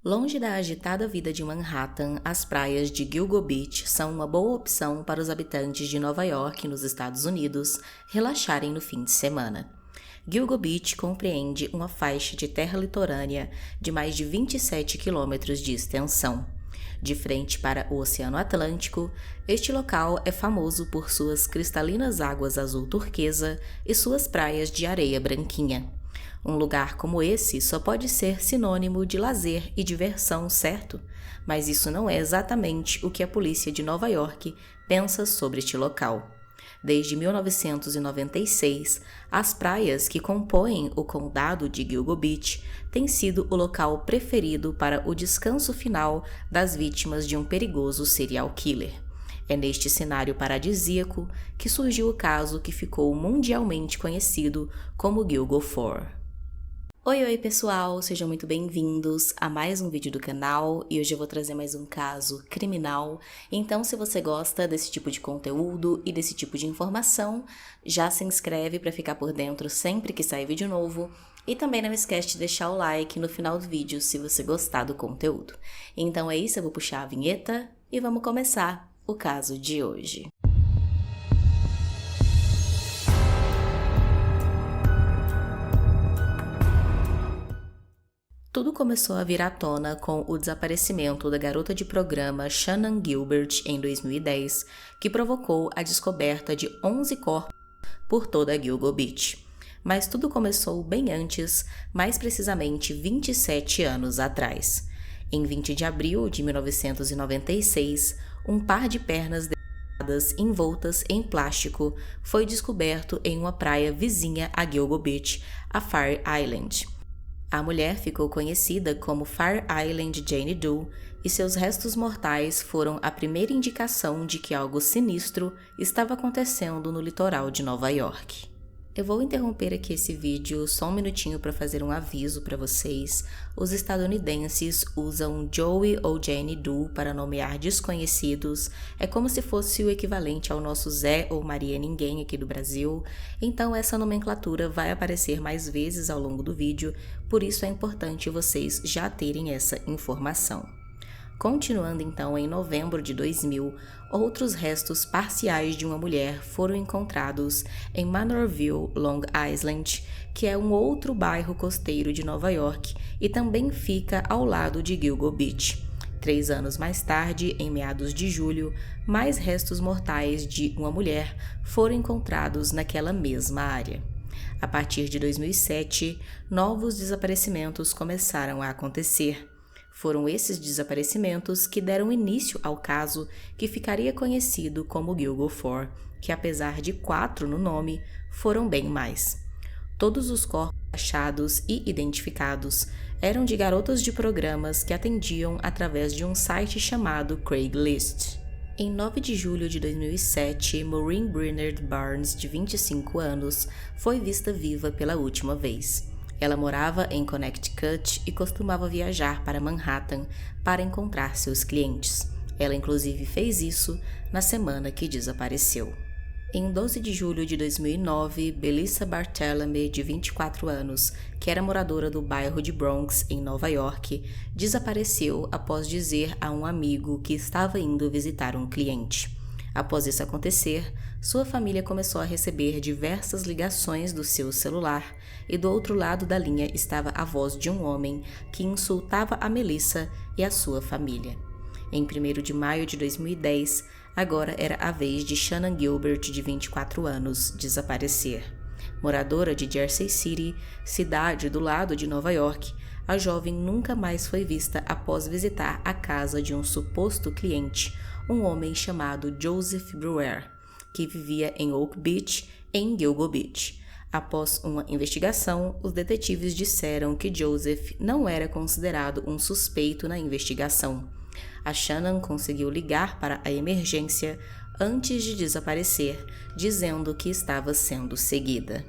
Longe da agitada vida de Manhattan, as praias de Gilgo Beach são uma boa opção para os habitantes de Nova York, nos Estados Unidos, relaxarem no fim de semana. Gilgo Beach compreende uma faixa de terra litorânea de mais de 27 quilômetros de extensão. De frente para o Oceano Atlântico, este local é famoso por suas cristalinas águas azul turquesa e suas praias de areia branquinha. Um lugar como esse só pode ser sinônimo de lazer e diversão, certo? Mas isso não é exatamente o que a polícia de Nova York pensa sobre este local. Desde 1996, as praias que compõem o condado de Gilgo Beach têm sido o local preferido para o descanso final das vítimas de um perigoso serial killer. É neste cenário paradisíaco que surgiu o caso que ficou mundialmente conhecido como Gilgo 4. Oi pessoal, sejam muito bem-vindos a mais um vídeo do canal e hoje eu vou trazer mais um caso criminal. Então, se você gosta desse tipo de conteúdo e desse tipo de informação, já se inscreve para ficar por dentro sempre que sair vídeo novo e também não esquece de deixar o like no final do vídeo se você gostar do conteúdo. Então é isso, eu vou puxar a vinheta e vamos começar o caso de hoje. Tudo começou a vir à tona com o desaparecimento da garota de programa Shannan Gilbert em 2010, que provocou a descoberta de 11 corpos por toda Gilgo Beach. Mas tudo começou bem antes, mais precisamente 27 anos atrás. Em 20 de abril de 1996, um par de pernas envoltas em plástico foi descoberto em uma praia vizinha a Gilgo Beach, a Fire Island. A mulher ficou conhecida como Fire Island Jane Doe e seus restos mortais foram a primeira indicação de que algo sinistro estava acontecendo no litoral de Nova York. Eu vou interromper aqui esse vídeo só um minutinho para fazer um aviso para vocês. Os estadunidenses usam Joey ou Jane Doe para nomear desconhecidos. É como se fosse o equivalente ao nosso Zé ou Maria Ninguém aqui do Brasil. Então essa nomenclatura vai aparecer mais vezes ao longo do vídeo, por isso é importante vocês já terem essa informação. Continuando então, em novembro de 2000, outros restos parciais de uma mulher foram encontrados em Manorville, Long Island, que é um outro bairro costeiro de Nova York e também fica ao lado de Gilgo Beach. 3 anos mais tarde, em meados de julho, mais restos mortais de uma mulher foram encontrados naquela mesma área. A partir de 2007, novos desaparecimentos começaram a acontecer. Foram esses desaparecimentos que deram início ao caso que ficaria conhecido como Gilgo 4, que apesar de 4 no nome, foram bem mais. Todos os corpos achados e identificados eram de garotas de programas que atendiam através de um site chamado Craigslist. Em 9 de julho de 2007, Maureen Brainerd Barnes, de 25 anos, foi vista viva pela última vez. Ela morava em Connecticut e costumava viajar para Manhattan para encontrar seus clientes. Ela inclusive fez isso na semana que desapareceu. Em 12 de julho de 2009, Belissa Barthélemy, de 24 anos, que era moradora do bairro de Bronx, em Nova York, desapareceu após dizer a um amigo que estava indo visitar um cliente. Após isso acontecer, sua família começou a receber diversas ligações do seu celular e do outro lado da linha estava a voz de um homem que insultava a Melissa e a sua família. Em 1º de maio de 2010, agora era a vez de Shannan Gilbert, de 24 anos, desaparecer. Moradora de Jersey City, cidade do lado de Nova York, a jovem nunca mais foi vista após visitar a casa de um suposto cliente, um homem chamado Joseph Brewer, que vivia em Oak Beach, em Gilgo Beach. Após uma investigação, os detetives disseram que Joseph não era considerado um suspeito na investigação. A Shannan conseguiu ligar para a emergência antes de desaparecer, dizendo que estava sendo seguida.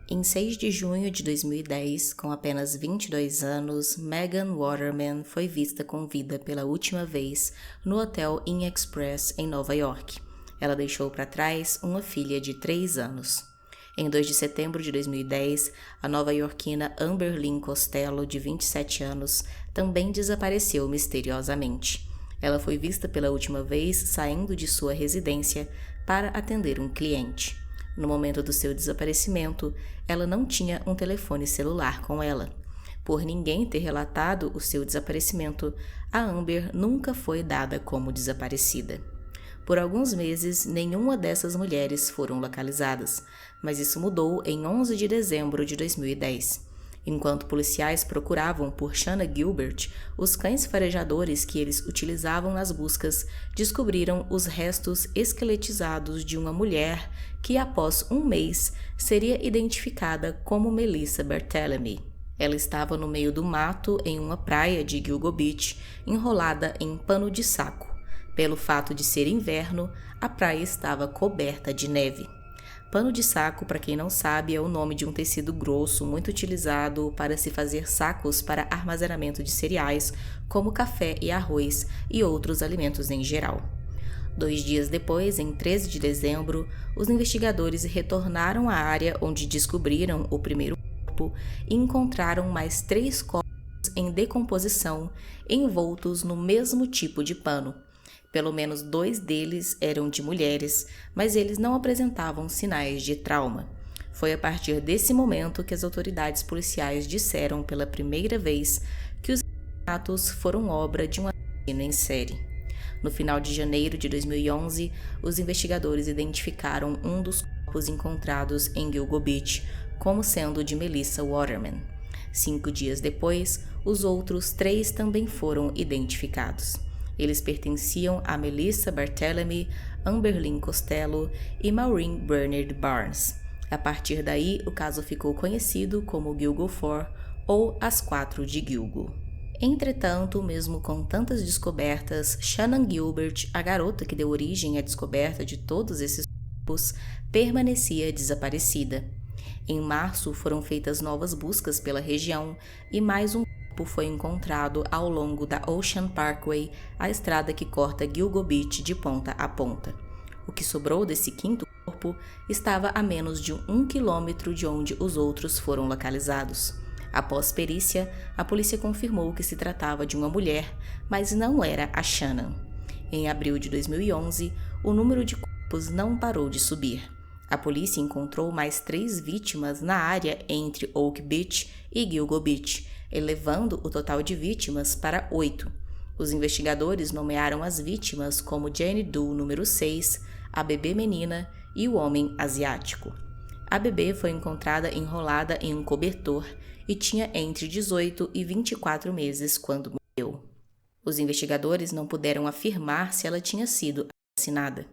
Em 6 de junho de 2010, com apenas 22 anos, Megan Waterman foi vista com vida pela última vez no Hotel Inn Express em Nova York. Ela deixou para trás uma filha de 3 anos. Em 2 de setembro de 2010, a nova-iorquina Amber Lynn Costello, de 27 anos, também desapareceu misteriosamente. Ela foi vista pela última vez saindo de sua residência para atender um cliente. No momento do seu desaparecimento, ela não tinha um telefone celular com ela. Por ninguém ter relatado o seu desaparecimento, a Amber nunca foi dada como desaparecida. Por alguns meses, nenhuma dessas mulheres foram localizadas, mas isso mudou em 11 de dezembro de 2010. Enquanto policiais procuravam por Shanna Gilbert, os cães farejadores que eles utilizavam nas buscas descobriram os restos esqueletizados de uma mulher que, após um mês, seria identificada como Melissa Barthelemy. Ela estava no meio do mato em uma praia de Gilgo Beach, enrolada em pano de saco. Pelo fato de ser inverno, a praia estava coberta de neve. Pano de saco, para quem não sabe, é o nome de um tecido grosso muito utilizado para se fazer sacos para armazenamento de cereais, como café e arroz e outros alimentos em geral. 2 dias depois, em 13 de dezembro, os investigadores retornaram à área onde descobriram o primeiro corpo e encontraram mais 3 corpos em decomposição, envoltos no mesmo tipo de pano. Pelo menos 2 deles eram de mulheres, mas eles não apresentavam sinais de trauma. Foi a partir desse momento que as autoridades policiais disseram pela primeira vez que os assassinatos foram obra de um assassino em série. No final de janeiro de 2011, os investigadores identificaram um dos corpos encontrados em Gilgo Beach como sendo de Melissa Waterman. 5 dias depois, os outros 3 também foram identificados. Eles pertenciam a Melissa Barthelemy, Amberlynn Costello e Maureen Bernard Barnes. A partir daí, o caso ficou conhecido como Gilgo 4 ou as 4 de Gilgo. Entretanto, mesmo com tantas descobertas, Shannan Gilbert, a garota que deu origem à descoberta de todos esses corpos, permanecia desaparecida. Em março, foram feitas novas buscas pela região e mais um corpo foi encontrado ao longo da Ocean Parkway, a estrada que corta Gilgo Beach de ponta a ponta. O que sobrou desse 5º corpo estava a menos de 1 quilômetro de onde os outros foram localizados. Após perícia, a polícia confirmou que se tratava de uma mulher, mas não era a Shannan. Em abril de 2011, o número de corpos não parou de subir. A polícia encontrou mais 3 vítimas na área entre Oak Beach e Gilgo Beach, elevando o total de vítimas para 8. Os investigadores nomearam as vítimas como Jane Doe número 6, a bebê menina e o homem asiático. A bebê foi encontrada enrolada em um cobertor e tinha entre 18 e 24 meses quando morreu. Os investigadores não puderam afirmar se ela tinha sido assassinada.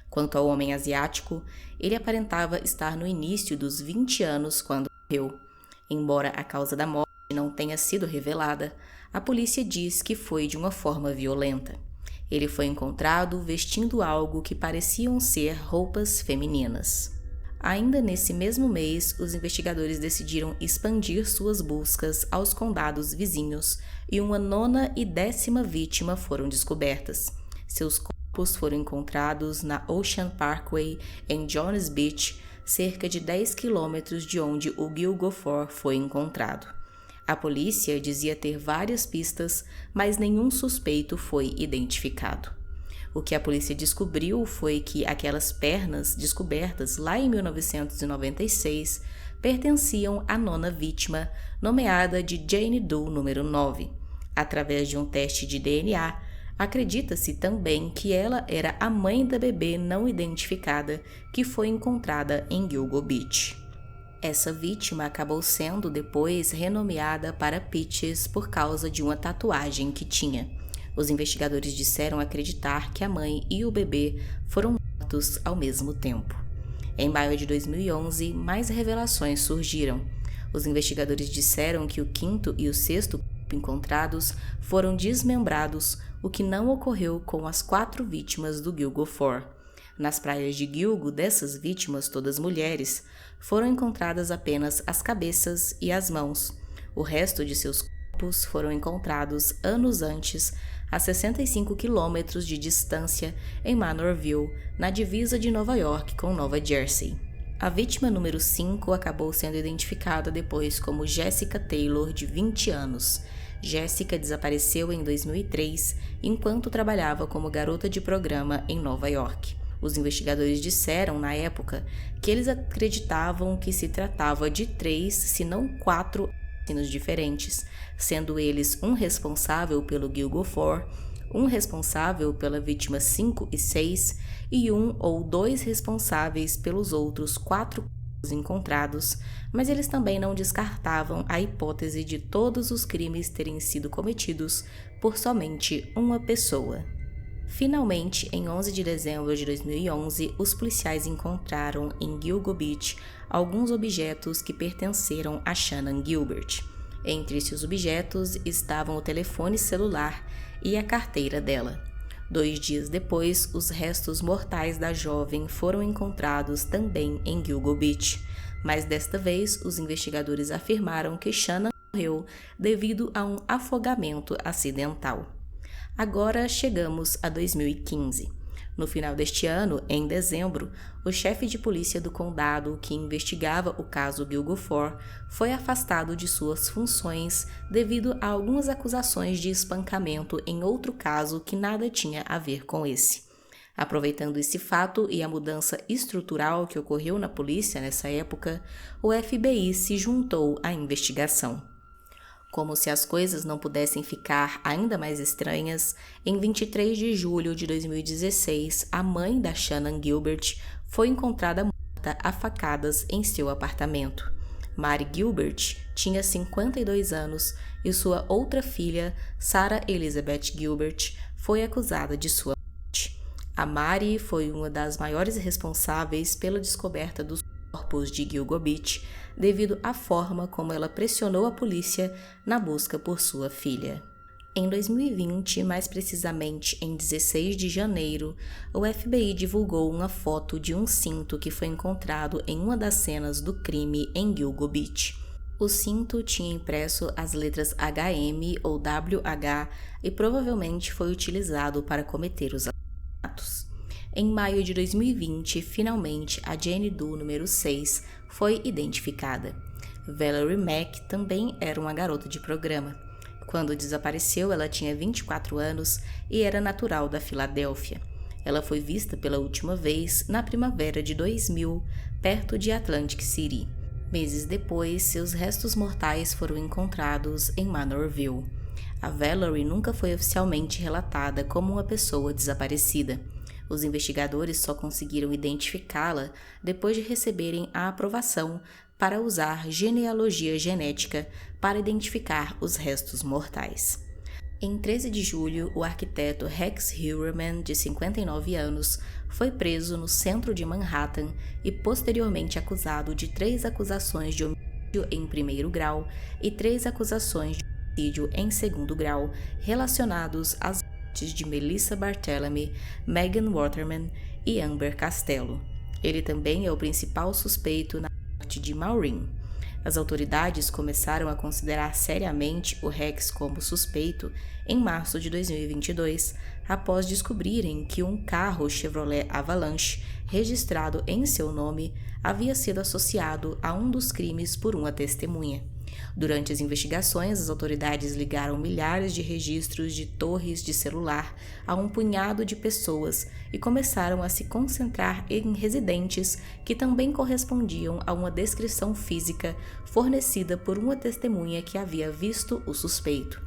Quanto ao homem asiático, ele aparentava estar no início dos 20 anos quando morreu. Embora a causa da morte não tenha sido revelada, a polícia diz que foi de uma forma violenta. Ele foi encontrado vestindo algo que pareciam ser roupas femininas. Ainda nesse mesmo mês, os investigadores decidiram expandir suas buscas aos condados vizinhos e uma 9ª e 10ª vítima foram descobertas. Seus corpos foram encontrados na Ocean Parkway, em Jones Beach, cerca de 10 quilômetros de onde o Gilgo 4 foi encontrado. A polícia dizia ter várias pistas, mas nenhum suspeito foi identificado. O que a polícia descobriu foi que aquelas pernas descobertas lá em 1996 pertenciam à 9ª vítima, nomeada de Jane Doe número 9. Através de um teste de DNA, acredita-se também que ela era a mãe da bebê não identificada que foi encontrada em Gilgo Beach. Essa vítima acabou sendo depois renomeada para Peaches por causa de uma tatuagem que tinha. Os investigadores disseram acreditar que a mãe e o bebê foram mortos ao mesmo tempo. Em maio de 2011, mais revelações surgiram. Os investigadores disseram que o 5º e o 6º corpo encontrados foram desmembrados, o que não ocorreu com as 4 vítimas do Gilgo 4. Nas praias de Gilgo, dessas vítimas, todas mulheres, foram encontradas apenas as cabeças e as mãos. O resto de seus corpos foram encontrados anos antes, a 65 quilômetros de distância, em Manorville, na divisa de Nova York com Nova Jersey. A vítima número 5 acabou sendo identificada depois como Jessica Taylor, de 20 anos. Jessica desapareceu em 2003 enquanto trabalhava como garota de programa em Nova York. Os investigadores disseram, na época, que eles acreditavam que se tratava de 3, se não 4 assassinos diferentes, sendo eles um responsável pelo Gilgo 4, um responsável pela vítima 5 e 6 e 1 ou 2 responsáveis pelos outros 4 corpos encontrados, mas eles também não descartavam a hipótese de todos os crimes terem sido cometidos por somente uma pessoa. Finalmente, em 11 de dezembro de 2011, os policiais encontraram em Gilgo Beach alguns objetos que pertenceram a Shannan Gilbert. Entre esses objetos estavam o telefone celular e a carteira dela. 2 dias depois, os restos mortais da jovem foram encontrados também em Gilgo Beach, mas desta vez os investigadores afirmaram que Shannan morreu devido a um afogamento acidental. Agora chegamos a 2015. No final deste ano, em dezembro, o chefe de polícia do condado que investigava o caso Gilgo 4 foi afastado de suas funções devido a algumas acusações de espancamento em outro caso que nada tinha a ver com esse. Aproveitando esse fato e a mudança estrutural que ocorreu na polícia nessa época, o FBI se juntou à investigação. Como se as coisas não pudessem ficar ainda mais estranhas, em 23 de julho de 2016, a mãe da Shannan Gilbert foi encontrada morta a facadas em seu apartamento. Mary Gilbert tinha 52 anos e sua outra filha, Sarah Elizabeth Gilbert, foi acusada de sua morte. A Mary foi uma das maiores responsáveis pela descoberta dos corpos de Gilgo Beach, devido à forma como ela pressionou a polícia na busca por sua filha. Em 2020, mais precisamente em 16 de janeiro, o FBI divulgou uma foto de um cinto que foi encontrado em uma das cenas do crime em Gilgo Beach. O cinto tinha impresso as letras HM ou WH e provavelmente foi utilizado para cometer os assassinatos. Em maio de 2020, finalmente, a Jane Doe número 6 foi identificada. Valerie Mack também era uma garota de programa. Quando desapareceu, ela tinha 24 anos e era natural da Filadélfia. Ela foi vista pela última vez na primavera de 2000, perto de Atlantic City. Meses depois, seus restos mortais foram encontrados em Manorville. A Valerie nunca foi oficialmente relatada como uma pessoa desaparecida. Os investigadores só conseguiram identificá-la depois de receberem a aprovação para usar genealogia genética para identificar os restos mortais. Em 13 de julho, o arquiteto Rex Heuermann, de 59 anos, foi preso no centro de Manhattan e posteriormente acusado de 3 acusações de homicídio em primeiro grau e 3 acusações de homicídio em segundo grau relacionados às de Melissa Barthelemy, Megan Waterman e Amber Costello. Ele também é o principal suspeito na morte de Maureen. As autoridades começaram a considerar seriamente o Rex como suspeito em março de 2022, após descobrirem que um carro Chevrolet Avalanche, registrado em seu nome, havia sido associado a um dos crimes por uma testemunha. Durante as investigações, as autoridades ligaram milhares de registros de torres de celular a um punhado de pessoas e começaram a se concentrar em residentes que também correspondiam a uma descrição física fornecida por uma testemunha que havia visto o suspeito.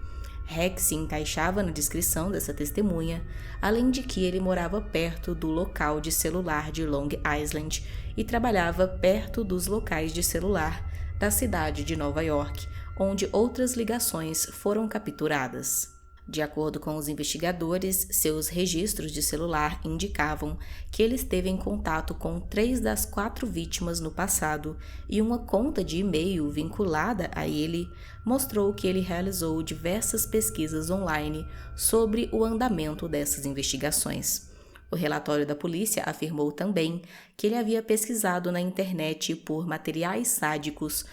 Rex se encaixava na descrição dessa testemunha, além de que ele morava perto do local de celular de Long Island e trabalhava perto dos locais de celular da cidade de Nova York, onde outras ligações foram capturadas. De acordo com os investigadores, seus registros de celular indicavam que ele esteve em contato com 3 das 4 vítimas no passado e uma conta de e-mail vinculada a ele mostrou que ele realizou diversas pesquisas online sobre o andamento dessas investigações. O relatório da polícia afirmou também que ele havia pesquisado na internet por materiais sádicos,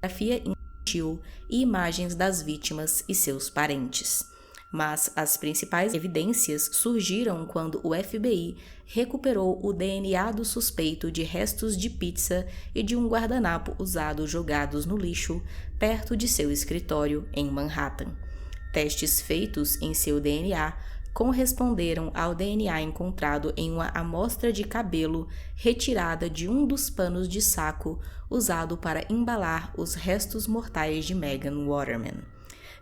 pornografia infantil e imagens das vítimas e seus parentes. Mas as principais evidências surgiram quando o FBI recuperou o DNA do suspeito de restos de pizza e de um guardanapo usado jogados no lixo perto de seu escritório em Manhattan. testes feitos em seu DNA corresponderam ao DNA encontrado em uma amostra de cabelo retirada de um dos panos de saco usado para embalar os restos mortais de Megan Waterman.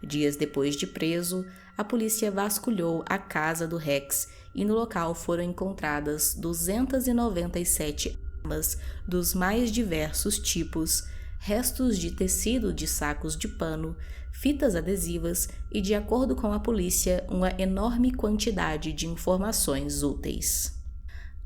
Dias depois de preso, a polícia vasculhou a casa do Rex e no local foram encontradas 297 armas dos mais diversos tipos, restos de tecido de sacos de pano, fitas adesivas e, de acordo com a polícia, uma enorme quantidade de informações úteis.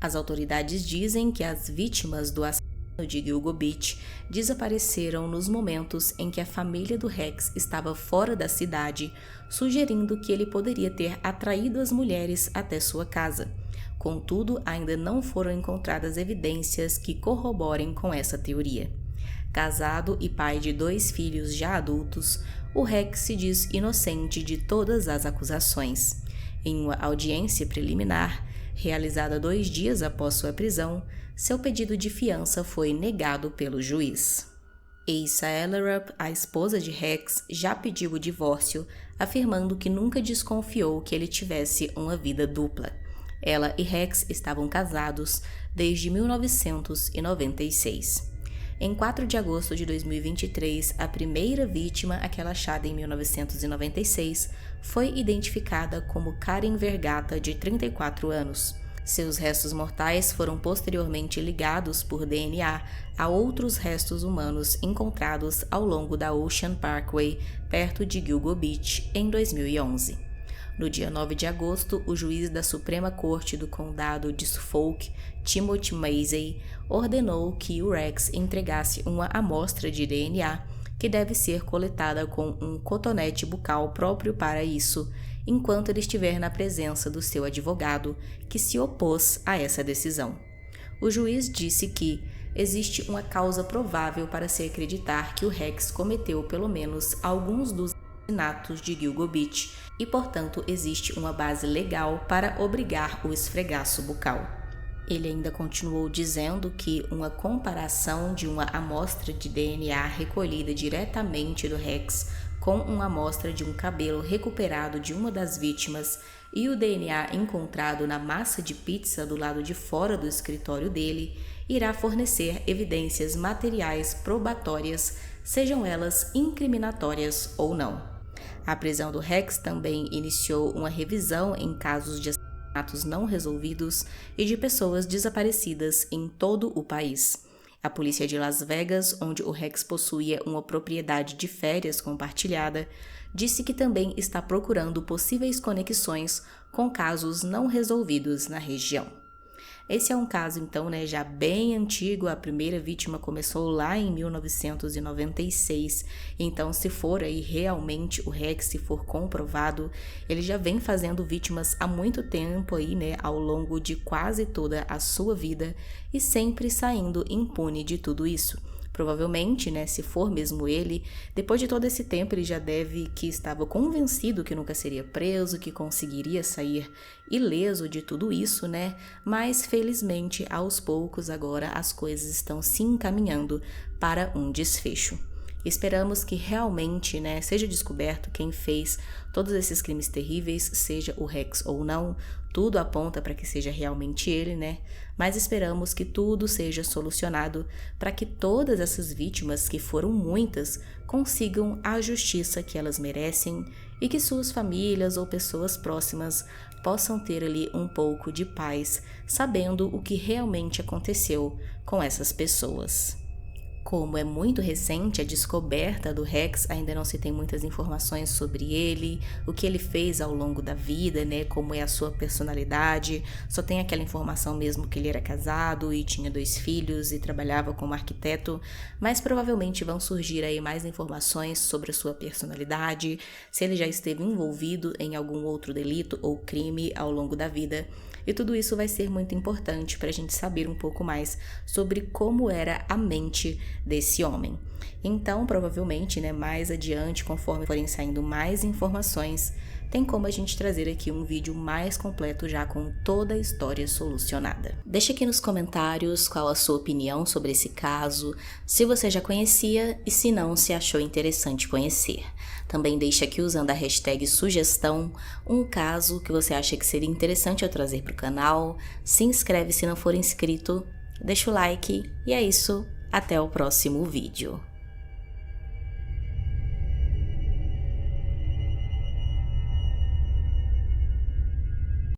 As autoridades dizem que as vítimas do assassinato de Gilgo Beach desapareceram nos momentos em que a família do Rex estava fora da cidade, sugerindo que ele poderia ter atraído as mulheres até sua casa. Contudo, ainda não foram encontradas evidências que corroborem com essa teoria. Casado e pai de 2 filhos já adultos, o Rex se diz inocente de todas as acusações. Em uma audiência preliminar, realizada 2 dias após sua prisão, seu pedido de fiança foi negado pelo juiz. Asa Ellerup, a esposa de Rex, já pediu o divórcio, afirmando que nunca desconfiou que ele tivesse uma vida dupla. Ela e Rex estavam casados desde 1996. Em 4 de agosto de 2023, a primeira vítima, aquela achada em 1996, foi identificada como Karen Vergata, de 34 anos. Seus restos mortais foram posteriormente ligados por DNA a outros restos humanos encontrados ao longo da Ocean Parkway, perto de Gilgo Beach, em 2011. No dia 9 de agosto, o juiz da Suprema Corte do Condado de Suffolk, Timothy Massey, ordenou que o Rex entregasse uma amostra de DNA que deve ser coletada com um cotonete bucal próprio para isso, enquanto ele estiver na presença do seu advogado, que se opôs a essa decisão. O juiz disse que existe uma causa provável para se acreditar que o Rex cometeu pelo menos alguns dos assassinatos de Gilgo Beach e, portanto, existe uma base legal para obrigar o esfregaço bucal. Ele ainda continuou dizendo que uma comparação de uma amostra de DNA recolhida diretamente do Rex com uma amostra de um cabelo recuperado de uma das vítimas e o DNA encontrado na massa de pizza do lado de fora do escritório dele irá fornecer evidências materiais probatórias, sejam elas incriminatórias ou não. A prisão do Rex também iniciou uma revisão em casos de assassinatos não resolvidos e de pessoas desaparecidas em todo o país. A polícia de Las Vegas, onde o Rex possuía uma propriedade de férias compartilhada, disse que também está procurando possíveis conexões com casos não resolvidos na região. Esse é um caso, então, já bem antigo. A primeira vítima começou lá em 1996. Então, se for aí realmente o Rex, se for comprovado, ele já vem fazendo vítimas há muito tempo aí, ao longo de quase toda a sua vida e sempre saindo impune de tudo isso. Provavelmente, se for mesmo ele, depois de todo esse tempo ele já que estava convencido que nunca seria preso, que conseguiria sair ileso de tudo isso, Mas, felizmente, aos poucos agora as coisas estão se encaminhando para um desfecho. Esperamos que realmente, seja descoberto quem fez todos esses crimes terríveis, seja o Rex ou não. Tudo aponta para que seja realmente ele, Mas esperamos que tudo seja solucionado para que todas essas vítimas, que foram muitas, consigam a justiça que elas merecem e que suas famílias ou pessoas próximas possam ter ali um pouco de paz, sabendo o que realmente aconteceu com essas pessoas. Como é muito recente a descoberta do Rex, ainda não se tem muitas informações sobre ele, o que ele fez ao longo da vida, como é a sua personalidade. Só tem aquela informação mesmo que ele era casado e tinha 2 filhos e trabalhava como arquiteto, mas provavelmente vão surgir aí mais informações sobre a sua personalidade, se ele já esteve envolvido em algum outro delito ou crime ao longo da vida. E tudo isso vai ser muito importante para a gente saber um pouco mais sobre como era a mente desse homem. Então, provavelmente, né, mais adiante, conforme forem saindo mais informações, tem como a gente trazer aqui um vídeo mais completo já com toda a história solucionada. Deixa aqui nos comentários qual a sua opinião sobre esse caso, se você já conhecia e se não, se achou interessante conhecer. Também deixa aqui usando a hashtag sugestão um caso que você acha que seria interessante eu trazer para o canal, se inscreve se não for inscrito, deixa o like e é isso, até o próximo vídeo.